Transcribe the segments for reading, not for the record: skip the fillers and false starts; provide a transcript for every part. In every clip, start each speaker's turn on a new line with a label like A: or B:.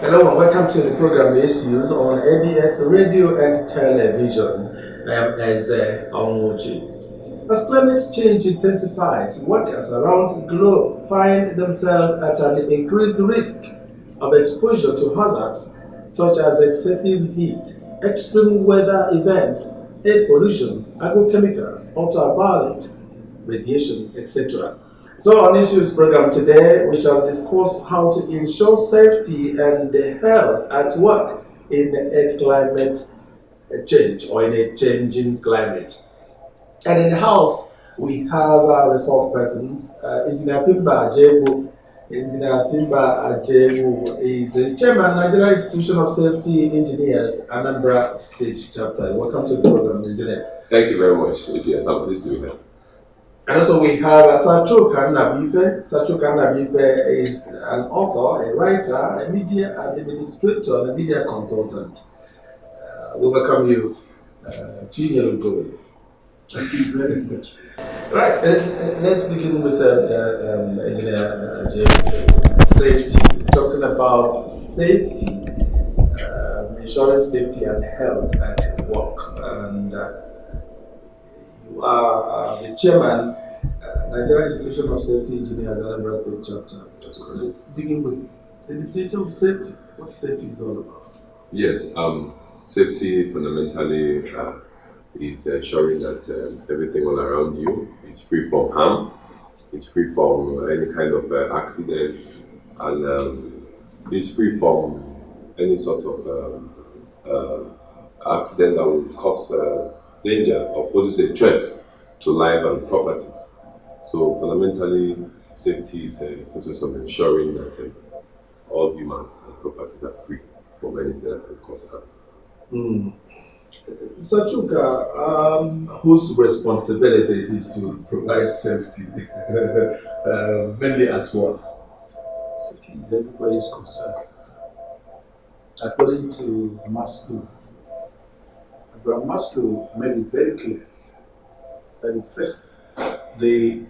A: Hello and welcome to the program Issues on ABS Radio and Television. I am Eze Onwuji. As climate change intensifies, workers around the globe find themselves at an increased risk of exposure to hazards such as excessive heat, extreme weather events, air pollution, agrochemicals, ultraviolet radiation, etc. So on Issues program today, we shall discuss how to ensure safety and health at work in a climate change or in a changing climate. And in the house, we have our resource persons, Engineer Fimba Ajebu. Engineer Fimba Ajebu is the chairman, Nigeria Institution of Safety Engineers, Anambra State Chapter. Welcome to the program, Engineer.
B: Thank you very much, ABS. I'm pleased to be here.
A: And also we have Sacho Kanabife. Sacho Kanabife is an author, a writer, a media administrator, and a media consultant. We welcome you, Chinyelu.
C: Thank you very much.
A: Right, let's begin with Engineer safety. Talking about safety, ensuring safety and health at work. And you are the chairman, Nigeria Institution of Safety Engineers, Anambra State Chapter. So let's begin with the definition of safety. What safety is all about?
B: Yes, safety fundamentally is ensuring that everything all around you is free from harm, is free from any kind of accident, and is free from any sort of accident that will cause danger or poses a threat to life and properties. So fundamentally, safety is a process of ensuring that all humans and properties are free from anything that can cause harm.
A: Sachuka, whose responsibility it is to provide safety, mainly at work?
C: Safety is everybody's concern. According to Maslow, Abraham Maslow made it very clear that first, the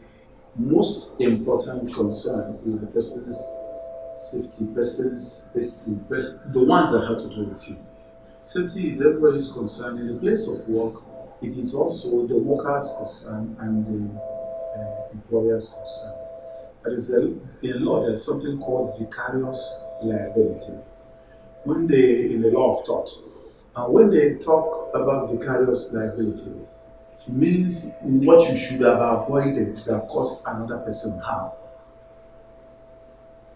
C: most important concern is the person's safety, the ones that have to do with you. Safety is everybody's concern. In the place of work, it is also the worker's concern and the employer's concern. There is in law, there's something called vicarious liability. In the law of tort, and when they talk about vicarious liability, it means what you should have avoided that caused another person harm.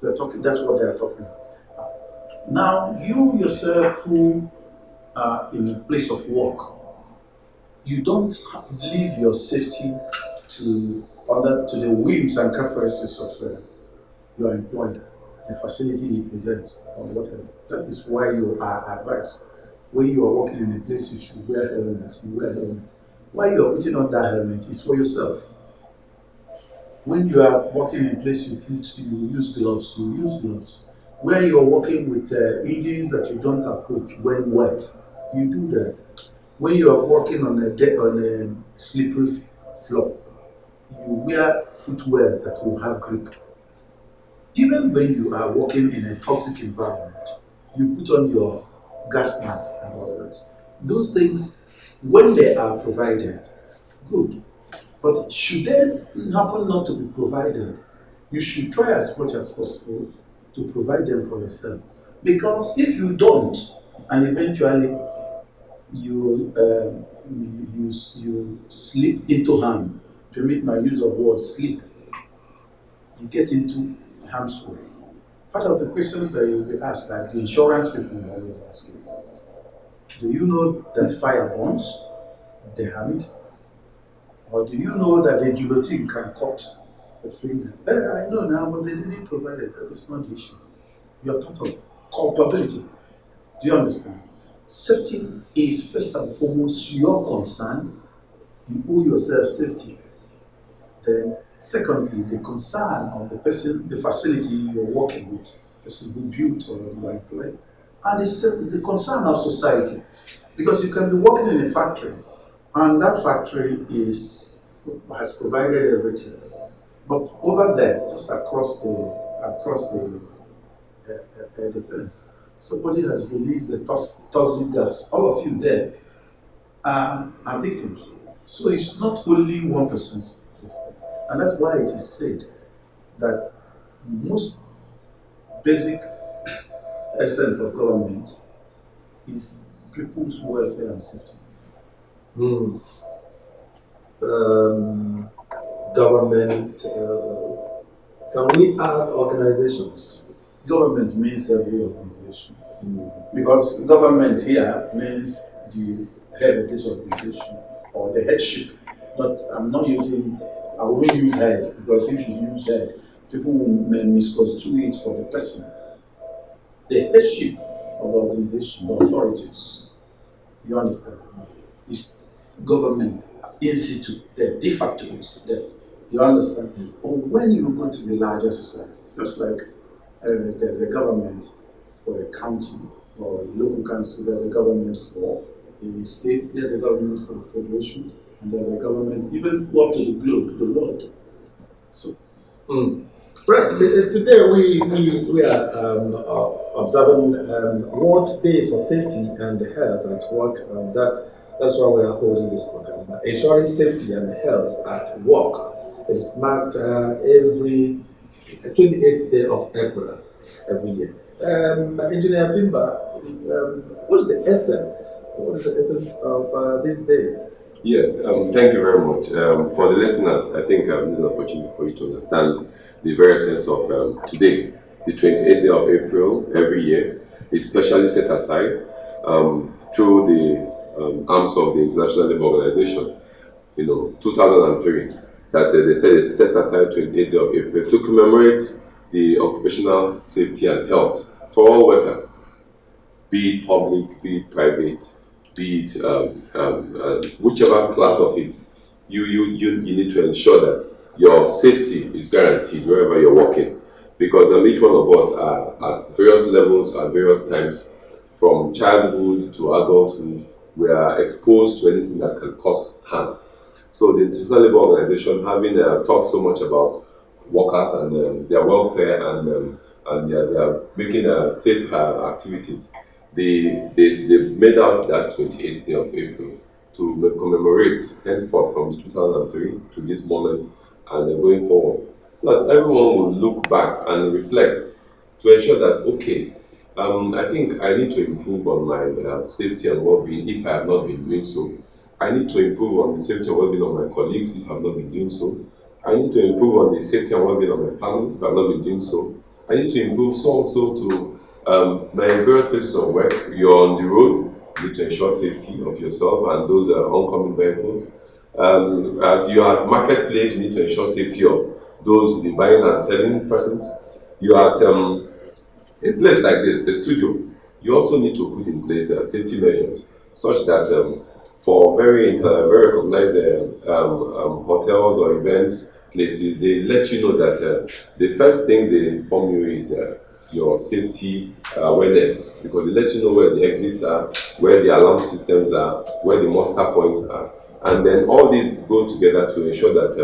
C: That's what they are talking about. Now, you yourself who are in a place of work, you don't leave your safety to the whims and caprices of your employer, the facility he presents, or whatever. That is why you are advised. When you are working in a place, you should wear helmet. You wear helmet. Why you are putting on that helmet is for yourself. When you are working in a place, you use gloves. You use gloves. Where you are working with engines that you don't approach when wet, you do that. When you are working on a slippery floor, you wear footwears that will have grip. Even when you are working in a toxic environment, you put on your gas mask and all the rest. Those things, when they are provided, good. But should they happen not to be provided, you should try as much as possible to provide them for yourself. Because if you don't, and eventually you slip into harm, permit my use of word slip, you get into harm's way. Part of the questions that you'll be asked, like the insurance people will always ask you, do you know that fire burns the hand? Or do you know that the guillotine can cut the finger? I know now, but they didn't provide it. That is not the issue. You are part of culpability. Do you understand? Safety is first and foremost your concern. You owe yourself safety. Then, secondly, the concern of the person, the facility you're working with, the person who built or you employ, and the concern of society. Because you can be working in a factory, and that factory has provided everything. But over there, just across the fence, somebody has released the toxic gas. All of you there are victims. So it's not only one person's mistake. And that's why it is said that the most basic essence of government is people's welfare and safety.
A: Government, can we add organizations?
C: Government means every organization. Because government here means the head of this organization or the headship. I won't use head, because if you use head, people may misconstrue it for the person. The headship of the organization, the authorities, you understand, is government in situ, the de facto, you understand? But when you go to the larger society, just like there's a government for a county or a local council, there's a government for a state, there's a government for a federation, and there's a government even up to the globe, the world. So,
A: right. Today we are observing World Day for Safety and Health at Work. That's why we are holding this program. Ensuring safety and health at work is marked every 28th day of April every year. Engineer Fimba, what is the essence? What is the essence of this day?
B: Yes, thank you very much. For the listeners, I think this is an opportunity for you to understand the very essence of today, the 28th day of April every year, is specially set aside through the arms of the International Labour Organization, 2003, that they said it's set aside 28th day of April to commemorate the occupational safety and health for all workers, be it public, be it private, be it whichever class of it. You need to ensure that your safety is guaranteed wherever you're working, because each one of us are at various levels at various times, from childhood to adulthood. We are exposed to anything that can cause harm. So the International Labour Organization, having talked so much about workers and their welfare and they are making safe activities, they made out that 28th day of April to commemorate henceforth from 2003 to this moment and going forward, so that everyone will look back and reflect to ensure that, okay, I think I need to improve on my safety and well-being if I have not been doing so. I need to improve on the safety and well-being of my colleagues if I have not been doing so. I need to improve on the safety and well-being of my family if I have not been doing so. I need to improve so also to my various places of work. You're on the road, you need to ensure safety of yourself and those oncoming vehicles. You're at marketplace, you need to ensure safety of those the buying and selling persons. You're at a place like this, a studio, you also need to put in place safety measures such that for very recognized hotels or events places, they let you know that the first thing they inform you is your safety awareness, because they let you know where the exits are, where the alarm systems are, where the muster points are, and then all these go together to ensure that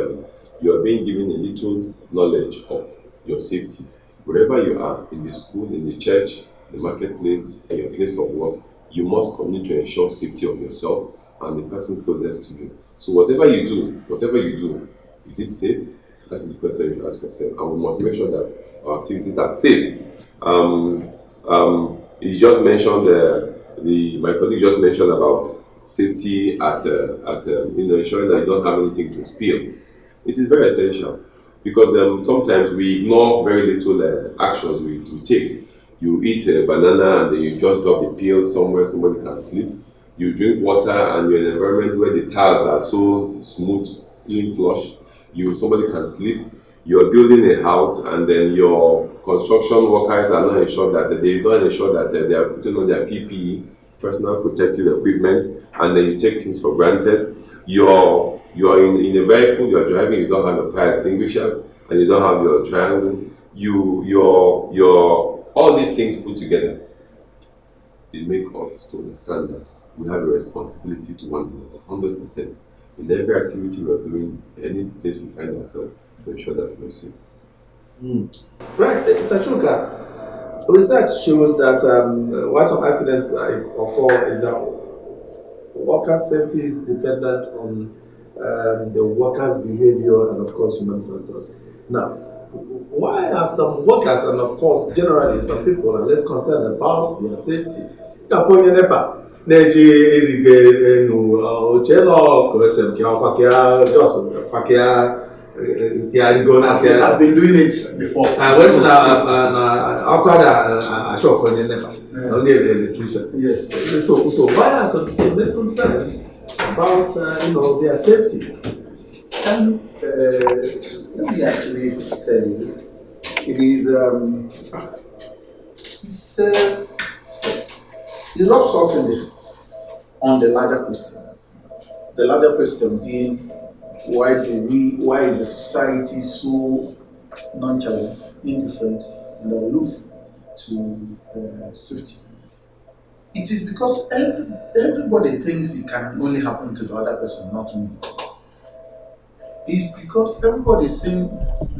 B: you are being given a little knowledge of your safety. Wherever you are, in the school, in the church, the marketplace, in your place of work, you must continue to ensure safety of yourself and the person closest to you. So whatever you do, is it safe? That is the question you should ask yourself. And we must make sure that our activities are safe. You just mentioned my colleague just mentioned about safety at ensuring that you don't have anything to spill. It is very essential, because sometimes we ignore very little actions we take. You eat a banana and then you just drop the peel somewhere somebody can sleep. You drink water and you're in an environment where the tiles are so smooth, clean, flush. Somebody can sleep. You're building a house and then your construction workers are not ensured that they don't ensure that they are putting on their PPE, personal protective equipment, and then you take things for granted. You're in a vehicle, you're driving, you don't have your fire extinguishers, and you don't have your triangle. All these things put together, they make us to understand that we have a responsibility to one another, 100%. In every activity we are doing, any place we find ourselves, to ensure that we are safe.
A: Right, Sachuka, Research shows that why some accidents occur is that worker safety is dependent on the worker's behavior and, of course, human factors. Now, why are some workers and, of course, generally some people are less concerned about their safety? California NEPA. Na-eji erige enu oche nọ kwesịrị nke ọkwakia just kwakia nke arigo na nke
C: I've been doing it before.
A: wesi na ọkwada ashok onye NEPA only electrician.
C: Yes.
A: So why are some people less concerned about their safety?
C: Let me actually tell you, it rubs off on the larger question. The larger question being, why is the society so nonchalant, indifferent, and aloof to safety? It is because everybody thinks it can only happen to the other person, not me. It's because everybody thinks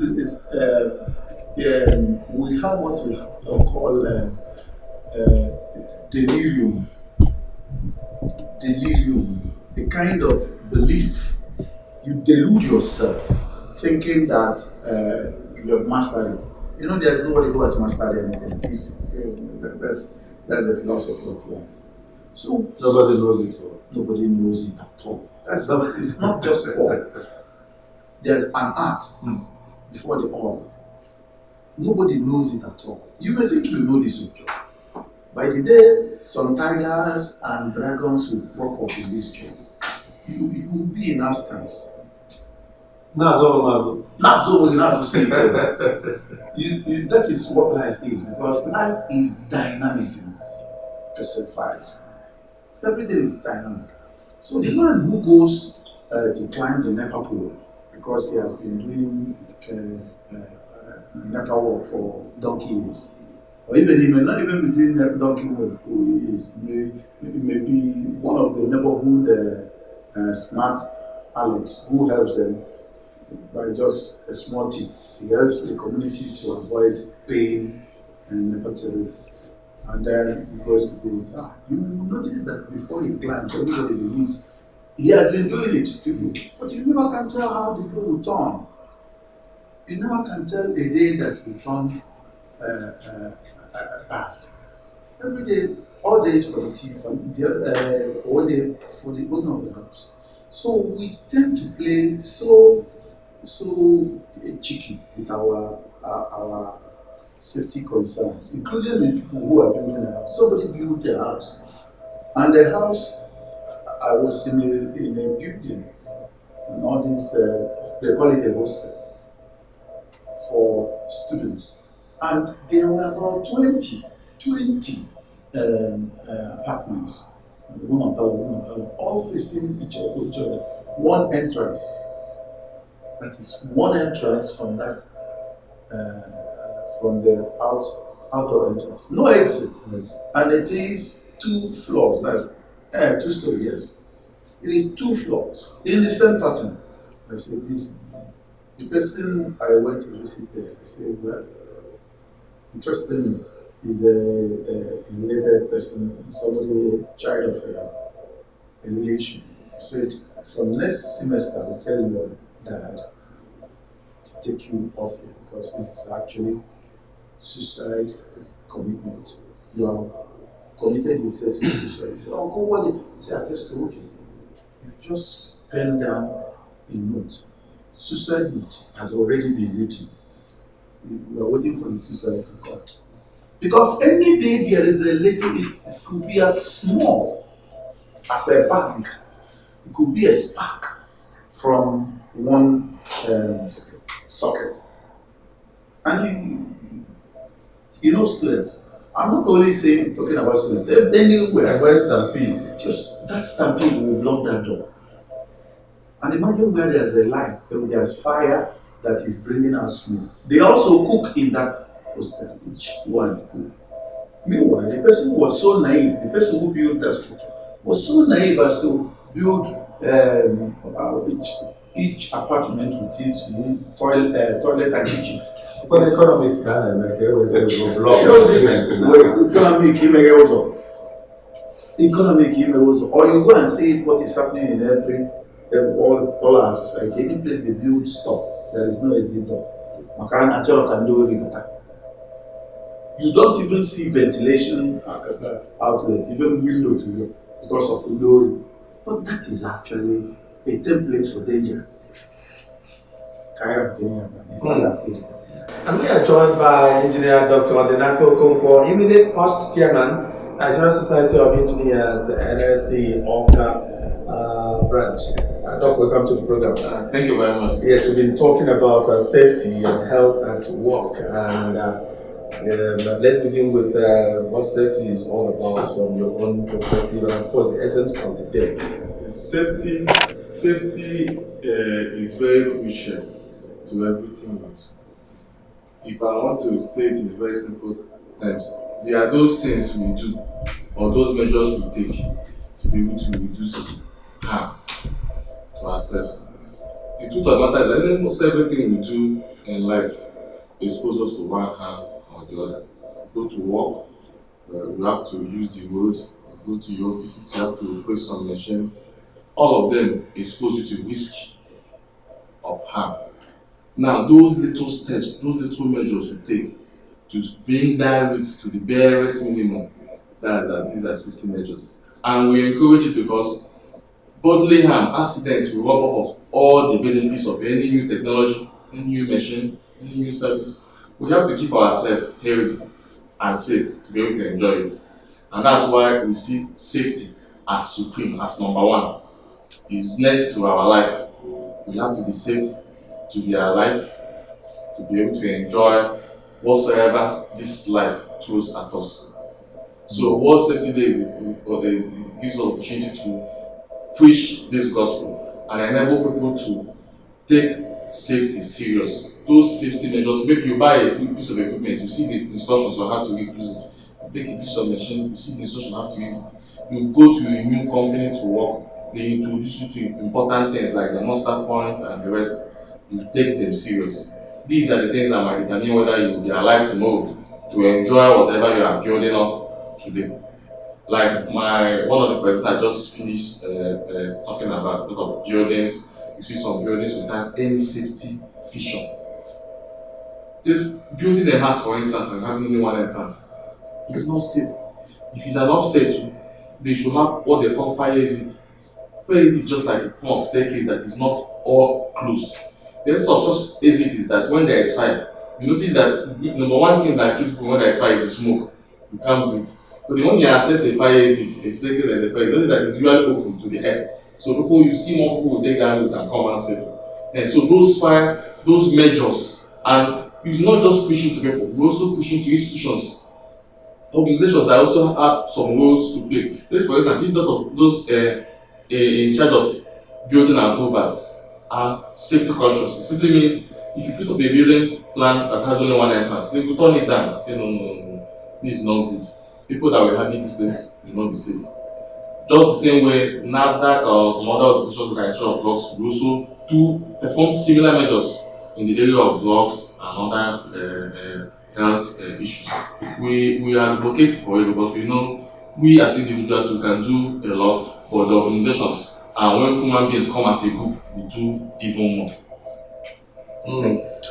C: we have what we call delirium, a kind of belief. You delude yourself thinking that you have mastered it. There's nobody who has mastered anything. That's the philosophy of life. So
A: Nobody knows it all.
C: Nobody knows it at all. It's not just all. There's an art before the all. Nobody knows it at all. You may think you know this job. By the day some tigers and dragons will crop up in this job, you will be in abstinence.
A: Nazo.
C: That is what life is, because life is dynamism personified. Everything is dynamic. So the man who goes to climb the NEPA pole because he has been doing NEPA work for donkey years, or even he may not even be doing that donkey work who he is. It may be one of the neighborhood smart Alex who helps them by just a small tip. He helps the community to avoid paying and NEPA tariff. And then he goes to go. You notice that before he climbs, everybody believes he has been doing it, but you never can tell how the day will turn. You never can tell the day that will turn bad. Every day, all days for the thief, and all day for the owner of the house. So we tend to play so cheeky with our safety concerns, including the people who are building a house. Somebody built a house, and the house, I was in a building, and all this, they call it a hostel for students, and there were about 20 apartments, room and parlor, all facing each other. One entrance. That is one entrance from that, from the outdoor entrance. No exit, and it is 2 floors. That's 2 stories. Yes, it is 2 floors in the same pattern. I said this. The person I went to visit there, I said, well, interestingly, is a related person, somebody, child of a relation. I said, from next semester, I'll tell your dad to take you off here, because this is actually suicide commitment. You have committed yourself to suicide. He said, Uncle, what did you say? I just told you. You just pen down a note. Suicide note has already been written. We are waiting for the suicide to come. Because any day there is a little, it could be as small as a bank. It could be a spark from one socket. And you know students, I'm not only talking about students, anywhere.
A: And where stampede?
C: Just that stampede will block that door. And imagine where there's a light, there's fire that is bringing out smoke. They also cook in that hostel, each one cook. Meanwhile, the person was so naive, the person who built that structure was so naive as to build each apartment with its room, toilet and kitchen.
A: Well, economic kind of like always go block
C: Economic emails, or you go and see what is happening in all our society. Any place they build stuff, there is no exit door. You don't even see ventilation outlet, even window to you because of low. But that is actually a template for danger.
A: And we are joined by Engineer Dr. Odinaka Okonkwo, immediate past chairman, Nigerian Society of Engineers, NSC Awka branch. Doc, welcome to the program.
D: Thank you very much.
A: Yes, we've been talking about safety and health at work, and let's begin with what safety is all about from your own perspective, and of course the essence of the day.
D: Safety is very crucial to everything we do. If I want to say it in very simple terms, there are those things we do or those measures we take to be able to reduce harm to ourselves. The truth of the matter is that almost everything we do in life exposes us to one harm or the other. Go to work, you have to use the roads, go to your offices, you have to replace some machines. All of them expose you to risk of harm. Now, those little steps, those little measures you take to bring that risk to the barest minimum, these are safety measures. And we encourage it because bodily harm, accidents will rub off of all the benefits of any new technology, any new machine, any new service. We have to keep ourselves healthy and safe to be able to enjoy it. And that's why we see safety as supreme, as number one. It's next to our life. We have to be safe to be alive, to be able to enjoy whatsoever this life throws at us. So World Safety Day gives us an opportunity to preach this gospel and enable people to take safety serious. Those safety measures, maybe you buy a piece of equipment, you see the instructions on how to use it. You take a piece of machine, you see the instructions on how to use it. You go to a new company to work, they introduce you to important things like the muster point and the rest. You take them serious. These are the things that might determine whether you will be alive tomorrow to enjoy whatever you are building up today. Like one of the presidents just finished talking about a lot of buildings. You see some buildings without any safety feature. This building a house, for instance, and having only one entrance, it's not safe. If it's an upstairs, they should have what they call fire exit. Fire exit is just like a form of staircase that is not all closed. The essence of such exit is that when there is fire, you notice that number one thing that gives people when there is fire is the smoke. You can't breathe. But when you access a fire exit, a staircase as a fire, you notice that it's usually open to the air. So you see more people will take that route and come out safely. And so those measures, and it's not just pushing to people, we're also pushing to institutions. Organizations that also have some roles to play. Like for instance, if those in charge of building and movers are safety conscious, it simply means if you put up a building plan that has only one entrance, they will turn it down and say no, this is not good. People that will have this place will not be safe. Just the same way, NAFDAC or some other organizations that ensure of drugs will also perform similar measures in the area of drugs and other health issues. We advocate for it because we know we as individuals we can do a lot, but the organizations and when human beings come as a group, we do even more.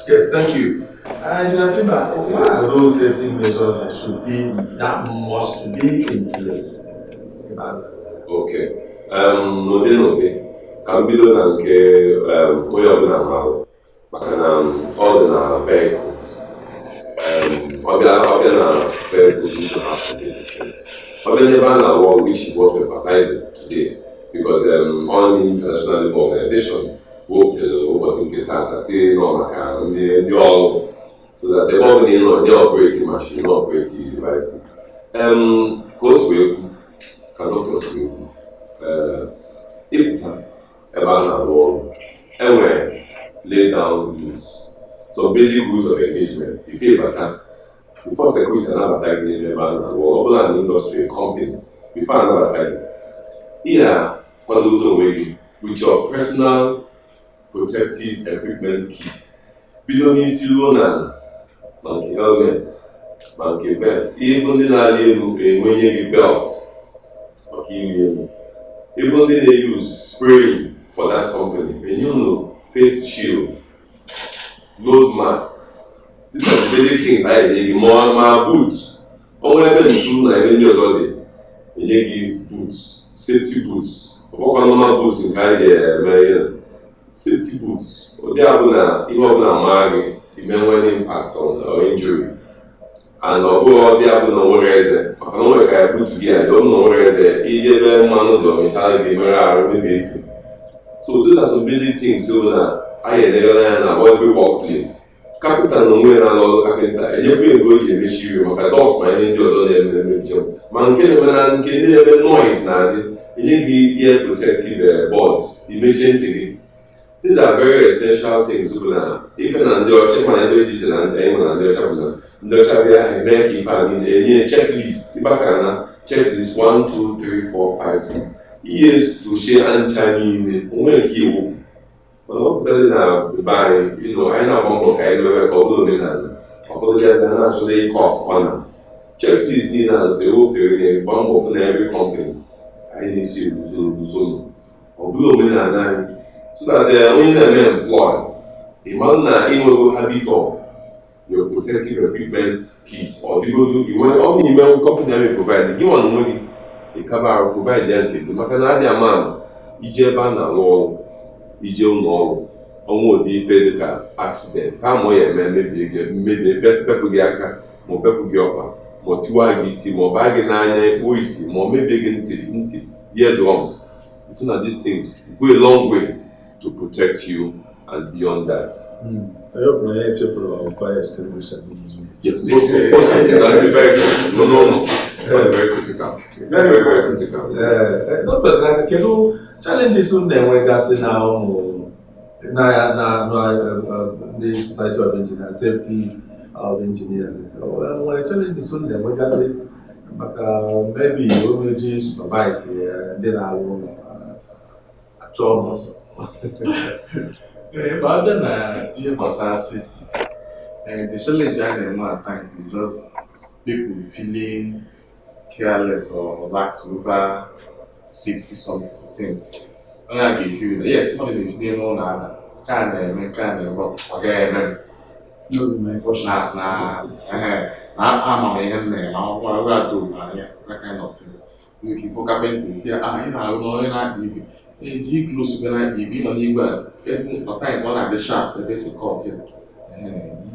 A: Yes, thank you. What are those safety measures that should be must be in place?
B: Okay. N'ụdị ka m bido na nke onye ọbụla marụ maka na ọ dị na vehicle. Ọbịa na vehicle you need to have to be different. Ọbịa n'ebe a na-arụ which is what we're emphasizing today because all the international labor organization wepụtara ụbọchị nke taata si nọ maka ndị ọrụ so that ebe ọ bụla ị nọ ndị operating machine na operating devices. Ka o si wee kwu ka dọkịta si wee kwu ịpụta ebe a na-arụ ọrụ enwere lay down rules, some basic rules of engagement. If you before security anabata gị n'ebe a na-arụ ọrụ ọ bụla na industry company before anabata gị ihe kwadodo onwe gị with your personal protective equipment kit bido n'isi ruo na ma nke helmet, ma nke vest. Ịbụ ndị na-arị elu enwenye gị belt maka iri elu. Ịbụ ndị na-use spraying for that company, enye unu face shield, nose mask. These are the basic things anyị enye gị ma boots. Onwe ebe ntu na ebe ndị ọzọ dị, enye gị boots, safety boots. Ọkwa normal boots nke anyị ga-eme ihe. Safety boots, ụdị abụla ihe ọbụla maa gị, ime nwere impact on injury. And ọ bụrụ ọdị abụla nwere eze, maka na nwere ka ya butu gị a, ọ bụla nwere eze, ije ebe mmanụ dị ọmịchara gị mere arụ mebi efu. So those are some basic things so na anyị elegara anya na every workplace. Kapịnta na onwe na-alụ ọrụ kapịnta, enyekwa ego eji emechi iwe maka dọst ma ihe ndị ọzọ na-eme njem. Ma nke na-eme na nke na-eme noise na-adị, enye gị ear protective buds, imechie ntị gị. These are very essential things so na even na ndị ọcha ma ebe dị iche na anyị na ndị ọcha bụ na ndị ọcha bịa eme ka ife a niile enye checklist ịgbaka na checklist 1, 2, 3, 4, 5, 6 ihe sochie ncha niile onwe nke iwu mana ọ pụtazi na be anyị anyị na-agba mbọ ka anyị mewe ka ọ bụrụ omenala ụfọdụ bịazi a na-achọta ike off corners checklist niile a ewepụtara na-egba mbọ fụ na every company anyị na-esi usoro ọ bụrụ omenala anyị so that onye na-eme employ ịmalụ na ịnwego habit of your protective equipment kit or digodo ọ bụ ime company anyị provide gị nwa n'onwe gị ịkaba provide ya nke gị maka na adị ama ije ebe a na-alụ ọrụ ije ụlọ ọrụ ọnwa ụdị ife dịka accident ka ma ya eme mebie bepụ gị aka ma ọ bepụ gị ọkpa ma ọ tiwa gị isi ma ọ baa gị n'anya ekpuo isi ma ọ mebie gị ntị eardrums. You know these things go a long way to protect you and beyond that.
A: I hope my HF for fire extinguisher.
B: Yes, also that is very critical. No, very critical. Very critical.
A: Doctor, can you challenges on them when that's now the Society of Engineers, Safety of Engineers. When challenges on them when that's maybe you will just supervise then I will actual muscle.
D: But other than you personal safety, the challenge I know at times is just people feeling careless or lax over safety some things. When I give you yes, somebody is doing no nada, can work again.
C: No, my question.
D: I'm a man, I'm do that kind of thing. Looking for carpenters here, you know, not even. G close to the even on Igba, at times one at the shop, the basic caught him.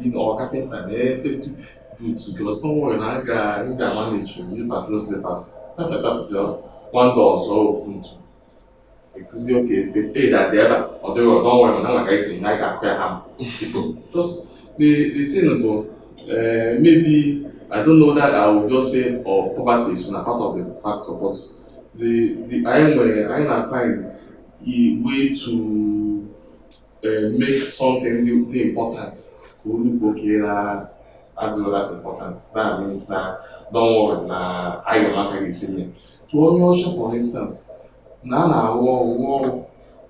D: You know, carpenter, they say to boots because no one I can manage you patrol slippers. One door so food. It's okay, they stay that there, or they were don't worry, like I say, I can clear ham. Just the thing about maybe I don't know that I would just say or poverty is not part of the factor, but the I am find a way to make something important. Okay, that's important. That means that don't worry, I will not take it. To all your for instance, now war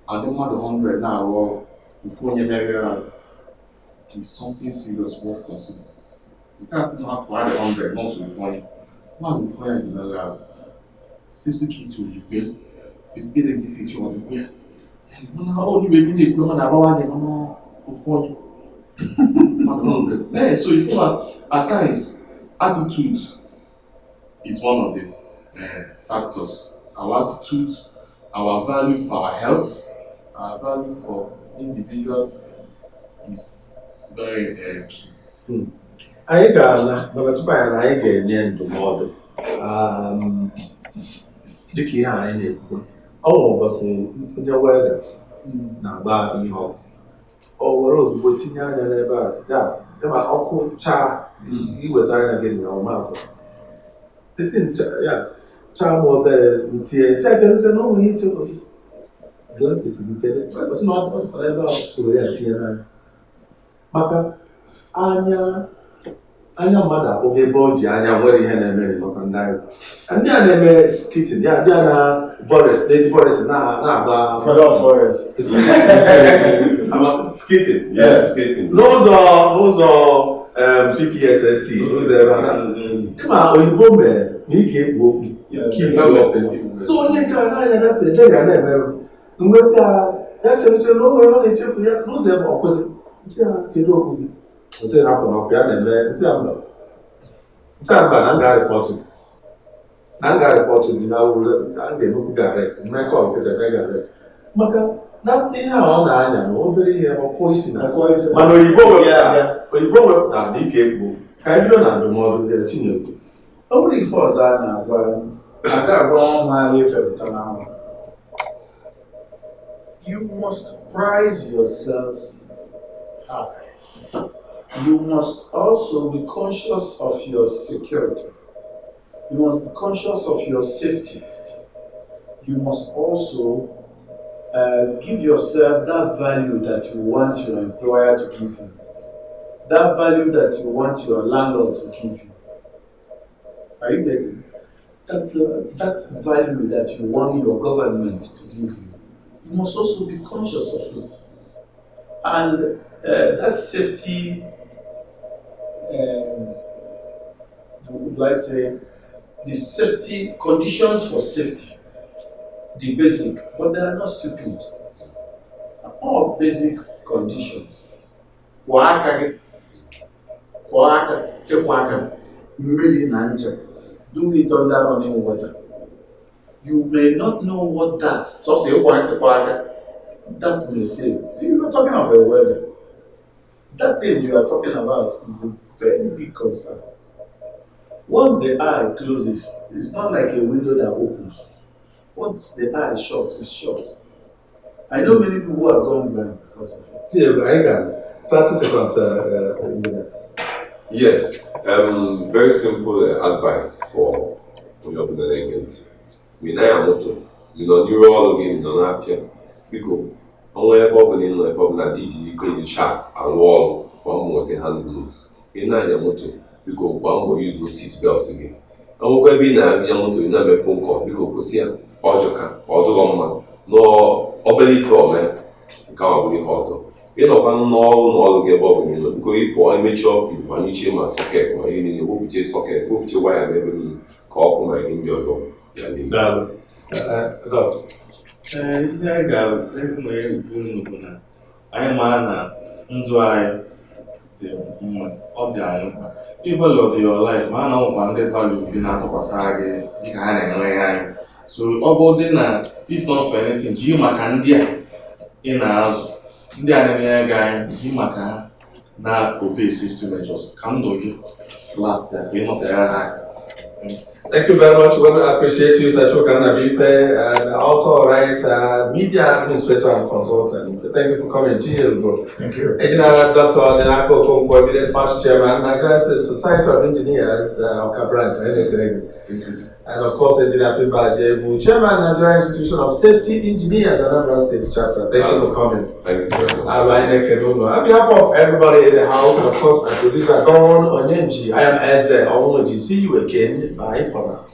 D: I don't want 100 now war before you marry is something serious worth consider. You can't say not to add 100, not so funny. One before you do 60 to repair. It's getting this to repair. How do you make it when I want them for you? So if you are at times attitude is one of the factors. Our attitude, our value for our health, our value for individuals is very key.
A: Anyị ga-ala mana tupu anyị ga-enye ndụmọdụ dịka ihe anyị na-ekwu ọ nwere ụbọchị onye welda na-agba ihe ọkụ o were ozugbo tinye anya n'ebe a ya ma ọkụ chaa iweta anya gị na ọmafọ ya chaa ma obere ntinye si acherute na ọnwụ ihe iche glasses nkele ọsị na ọ ebe a kwuru ya tinye n'anya maka anya mmadụ akpọga ebe ọ ji anya nwere ihe na-emere maka ndị anyị ndị a na-eme skitin ya dị na Boris na-eji Boris na-agba skitin
B: skating.
A: n'ụzọ PPSSC ụzọ ebe a kama oyibo mere na ị ga-ekpu okwu keep to offensive. So onye nke a na-anya data ede ga na-emerụ mgbesi ya chere na onwe ọ na-echefu ya n'ụzọ ebe ọ kwụsị nsị ya kedu okwu gị nsị na akwụna ọkụ ya na-eme nsị ya mba na nga rịpọtụ dị na wụrụ a ga-emekwu ga arrest mmekọ ọkụta ga arrest maka na ihe a ọ na-anya na obere ihe ọkụ isi na mana oyibo wepụtara na ike ekpo ka anyị bido na ndụmọdụ Chineke.
C: Ọ bụrụ ife ọzọ a na-agwa ọnwa anyị efepụta n'anwụ. You must prize yourself high. You must also be conscious of your security. You must be conscious of your safety. You must also give yourself that value that you want your employer to give you, that value that you want your landlord to give you. Are you getting that value that you want your government to give you? You must also be conscious of it. And that safety, do I say, the safety conditions for safety, the basic, but they are not stupid. All basic conditions. Do it under running water. You may not know what that may save. You are talking of a weather. That thing you are talking about is a very big concern. Once the eye closes, it's not like a window that opens. Once the eye shuts, it's shut. I know many people who are gone blind because of it.
A: See, I got 30 seconds.
B: Yes, very simple advice for your agent. We now want to, neurology, non-afia, because only probably no if I'm not DG, sharp and wall, one more the hand moves. In now, you want to, because one will use the seat belt again. I will be now, you want to have a phone call because we see Ojoka, or the woman, no, obey from it, can't really hold. Ịnọkwa n'ọrụ gị ebe ọ bụ niile biko ịpụ imechi ọfịs ma nyichie ma sọket ma ihe niile wepụchie sọket wepụchie waya n'ebe niile ka ọkụ ma ihe ndị ọzọ ya niile.
D: Ihe anyị ga-ekwu bụ na anyị maa na ndụ anyị dị mma, ọ dị anyị mkpa. Even of your life, ma a na-anwụkwa ndị value gị na-atụkwasị gị dịka ha na-enwe anyị. So ọ bụ dị na if not for anything, jiri maka ndị a ị na-azụ ndị a na-enye gị anyị ji maka ha na-obey safety measures ka ndụ gị last year ka ịnọtere ha aka.
A: Thank you very much. We appreciate you, Sachoka Nabife, and also media administrator and consultant. Thank you for coming. Cheers, bro.
C: Thank you.
A: Engineer Dr. Denako Kongwa, Eminent Past Chairman, Nigerian State Society of Engineers, Oka Branch, and of course, Engineer Fimba Jebu, Chairman, Nigerian Institution of Safety Engineers, and Anambra State Chapter. Thank you for coming.
B: Thank you.
A: On behalf of everybody in the house, and of course, my producer, Don Onyenji, I am Eze Onwoji. See you again. Bye for now.